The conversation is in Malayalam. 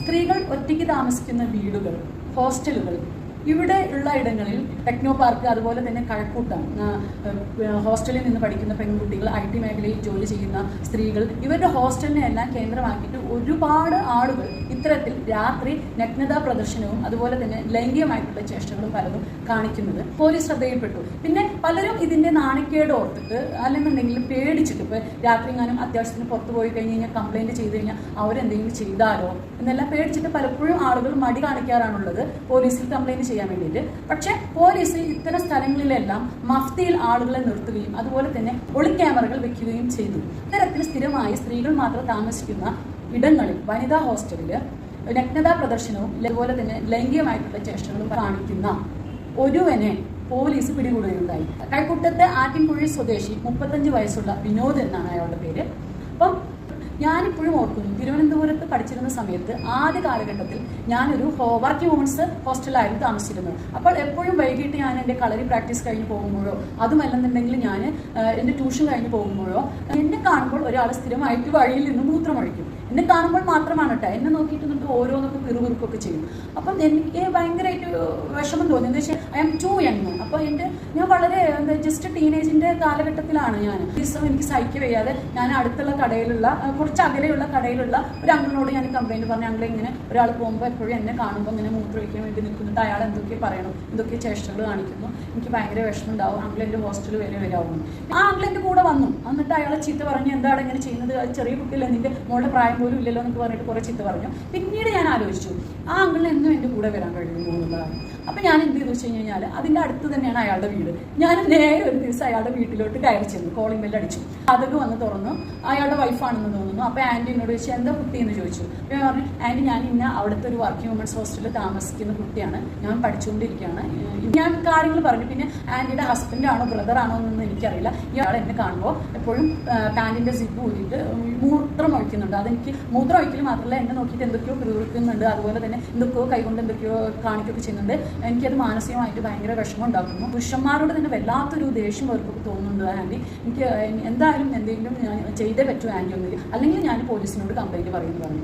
സ്ത്രീകൾ ഒറ്റയ്ക്ക് താമസിക്കുന്ന വീടുകൾ, ഹോസ്റ്റലുകൾ, ഇവിടെ ഉള്ള ഇടങ്ങളിൽ ടെക്നോ പാർക്ക്, അതുപോലെ തന്നെ കഴക്കൂട്ടം, ഹോസ്റ്റലിൽ നിന്ന് പഠിക്കുന്ന പെൺകുട്ടികൾ, IT മേഖലയിൽ ജോലി ചെയ്യുന്ന സ്ത്രീകൾ, ഇവരുടെ ഹോസ്റ്റലിനെ എല്ലാം കേന്ദ്രമാക്കിയിട്ട് ഒരുപാട് ആളുകൾ ഇത്തരത്തിൽ രാത്രി നഗ്നതാ പ്രദർശനവും അതുപോലെ തന്നെ ലൈംഗികമായിട്ടുള്ള ചേഷ്ടകളും പലതും കാണിക്കുന്നത് പോലീസ് ശ്രദ്ധയിൽപ്പെട്ടു. പിന്നെ പലരും ഇതിന്റെ നാണക്കേട് ഓർത്തിട്ട് അല്ലെന്നുണ്ടെങ്കിൽ പേടിച്ചിട്ട് ഇപ്പോൾ രാത്രി എങ്ങാനും അത്യാവശ്യത്തിന് പുറത്തു പോയി കഴിഞ്ഞ് കഴിഞ്ഞാൽ കംപ്ലൈന്റ് ചെയ്ത് കഴിഞ്ഞാൽ അവരെന്തെങ്കിലും ചെയ്താലോ എന്നെല്ലാം പേടിച്ചിട്ട് പലപ്പോഴും ആളുകൾ മടി കാണിക്കാറാണുള്ളത് പോലീസിൽ കംപ്ലൈന്റ് ചെയ്യാൻ വേണ്ടിയിട്ട്. പക്ഷെ പോലീസ് ഇത്തരം സ്ഥലങ്ങളിലെല്ലാം മഫ്തിയിൽ ആളുകളെ നിർത്തുകയും അതുപോലെ തന്നെ ഒളിക്യാമറകൾ വെക്കുകയും ചെയ്തു. ഇത്തരത്തിൽ സ്ഥിരമായി സ്ത്രീകൾ മാത്രം താമസിക്കുന്ന ഇടങ്ങളിൽ വനിതാ ഹോസ്റ്റലില് നഗ്നതാ പ്രദർശനവും അതുപോലെ തന്നെ ലൈംഗികമായിട്ടുള്ള ചേഷ്ടകളും കാണിക്കുന്ന ഒരുവനെ പോലീസ് പിടികൂടുകയുണ്ടായി. കഴക്കൂട്ടത്തെ ആറ്റിൻകുഴി സ്വദേശി 35 വയസ്സുള്ള വിനോദ് എന്നാണ് അയാളുടെ പേര്. അപ്പം ഞാനിപ്പോഴും ഓർക്കുന്നു, തിരുവനന്തപുരത്ത് പഠിച്ചിരുന്ന സമയത്ത് ആദ്യ കാലഘട്ടത്തിൽ ഞാനൊരു വർക്കിംഗ് വുമൻസ് ഹോസ്റ്റലായിരുന്നു താമസിച്ചിരുന്നത്. അപ്പോൾ എപ്പോഴും വൈകിട്ട് ഞാൻ എൻ്റെ കളരി പ്രാക്ടീസ് കഴിഞ്ഞ് പോകുമ്പോഴോ അതുമല്ലെന്നുണ്ടെങ്കിൽ ഞാൻ എൻ്റെ ട്യൂഷൻ കഴിഞ്ഞ് പോകുമ്പോഴോ എന്നെ കാണുമ്പോൾ ഒരാൾ സ്ഥിരമായിട്ട് വഴിയിൽ നിന്ന് മൂത്രമൊഴിക്കും. എന്നെ കാണുമ്പോൾ മാത്രമാണ് കേട്ടോ, എന്നെ നോക്കിയിട്ട് നിന്നിട്ട് ഓരോന്നൊക്കെ പിറുപിറുക്കൊക്കെ ചെയ്യും. അപ്പം എനിക്ക് ഭയങ്കരമായിട്ട് വിഷമം തോന്നി. എന്താ വെച്ചാൽ ഐ ആം ടു യങ്. അപ്പോൾ ഞാൻ വളരെ ജസ്റ്റ് ടീനേജിൻ്റെ കാലഘട്ടത്തിലാണ് ഞാൻ. ദിവസം എനിക്ക് സഹിക്കുക വയ്യാതെ ഞാൻ അടുത്തുള്ള കടയിലുള്ള കുറച്ച് അകലെയുള്ള കടയിലുള്ള ഒരു അങ്കിളിനോട് ഞാൻ കംപ്ലൈൻറ്റ് പറഞ്ഞു, അങ്കിൾ ഇങ്ങനെ ഒരാൾ പോകുമ്പോൾ എപ്പോഴും എന്നെ കാണുമ്പോൾ ഇങ്ങനെ മൂത്രമൊഴിക്കാൻ വേണ്ടി നിൽക്കുന്നുണ്ട്, അയാൾ എന്തൊക്കെ പറയണം, എന്തൊക്കെ ചേഷ്ടകൾ കാണിക്കുന്നു, എനിക്ക് ഭയങ്കര വിഷമം ഉണ്ടാവും, അങ്കിൾ എൻ്റെ ഹോസ്റ്റലിൽ വരാവുന്നു. ആ അങ്കിൾ എൻ്റെ കൂടെ വന്നു. എന്നിട്ട് അയാളെ ചീത്ത പറഞ്ഞു, എന്താണ് ഇങ്ങനെ ചെയ്യുന്നത്, ചെറിയ കുട്ടിയല്ല, നിന്റെ മോളുടെ പ്രായം പോലും ഇല്ലല്ലോ എന്നൊക്കെ പറഞ്ഞിട്ട് കുറേ ചീത്ത പറഞ്ഞു. പിന്നീട് ഞാൻ ആലോചിച്ചു ആ അങ്കിളിന് എന്നും എൻ്റെ കൂടെ വരാൻ കഴിയുമോ എന്നുള്ളതാണ്. അപ്പം ഞാൻ എന്ത് ചെയ്തു വെച്ച് കഴിഞ്ഞാൽ അതിൻ്റെ അടുത്ത് തന്നെയാണ് അയാളുടെ വീട്. ഞാൻ നേരെ ഒരു ദിവസം അയാളുടെ വീട്ടിലോട്ട് കയറി ചെന്നു, കോളിംഗ് ബെല്ല് അടിച്ചു. അതൊക്കെ വന്ന് തുറന്നു. അയാളുടെ വൈഫാണെന്ന് തോന്നുന്നു. അപ്പോൾ ആൻറ്റി എന്നോട് ചോദിച്ചു, എന്താ കുട്ടി എന്ന് ചോദിച്ചു. അപ്പോൾ ഞാൻ പറഞ്ഞു, ആൻറ്റി ഞാൻ ഇന്ന അവിടുത്തെ ഒരു വർക്കിംഗ് വുമൻസ് ഹോസ്റ്റലിൽ താമസിക്കുന്ന കുട്ടിയാണ്, ഞാൻ പഠിച്ചുകൊണ്ടിരിക്കുകയാണ്, ഞാൻ കാര്യങ്ങൾ പറഞ്ഞു. പിന്നെ ആൻറ്റിയുടെ ഹസ്ബൻഡാണോ ബ്രദറാണോ എന്നൊന്നും എനിക്കറിയില്ല. ഇയാൾ എന്നെ കാണുമ്പോൾ എപ്പോഴും പാൻറ്റിൻ്റെ സിപ്പ് ഊരിയിട്ട് മൂത്രം ഒഴിക്കുന്നുണ്ട്. അതെനിക്ക് മൂത്രം ഒഴിക്കൽ മാത്രമല്ല, എന്നെ നോക്കിയിട്ട് എന്തൊക്കെയോ പിറുപിറുക്കുന്നുണ്ട്, അതുപോലെ തന്നെ എന്തൊക്കെയോ കൈകൊണ്ട് എന്തൊക്കെയോ കാണിക്കുകയൊക്കെ ചെയ്യുന്നുണ്ട്. എനിക്കത് മാനസികമായിട്ട് ഭയങ്കര വിഷമം ഉണ്ടാക്കുന്നു. പുരുഷന്മാരോട് തന്നെ വല്ലാത്തൊരു ദേഷ്യം വെറുപ്പൊക്കെ തോന്നുന്നുണ്ട് ആൻറ്റി. എനിക്ക് എന്തായാലും എന്തെങ്കിലും ഞാൻ ചെയ്തേ പറ്റൂ ആൻറ്റി ഒന്നില്ല, അല്ലെങ്കിൽ ഞാൻ പോലീസിനോട് കംപ്ലൈൻറ്റ് പറയുന്നു പറഞ്ഞു.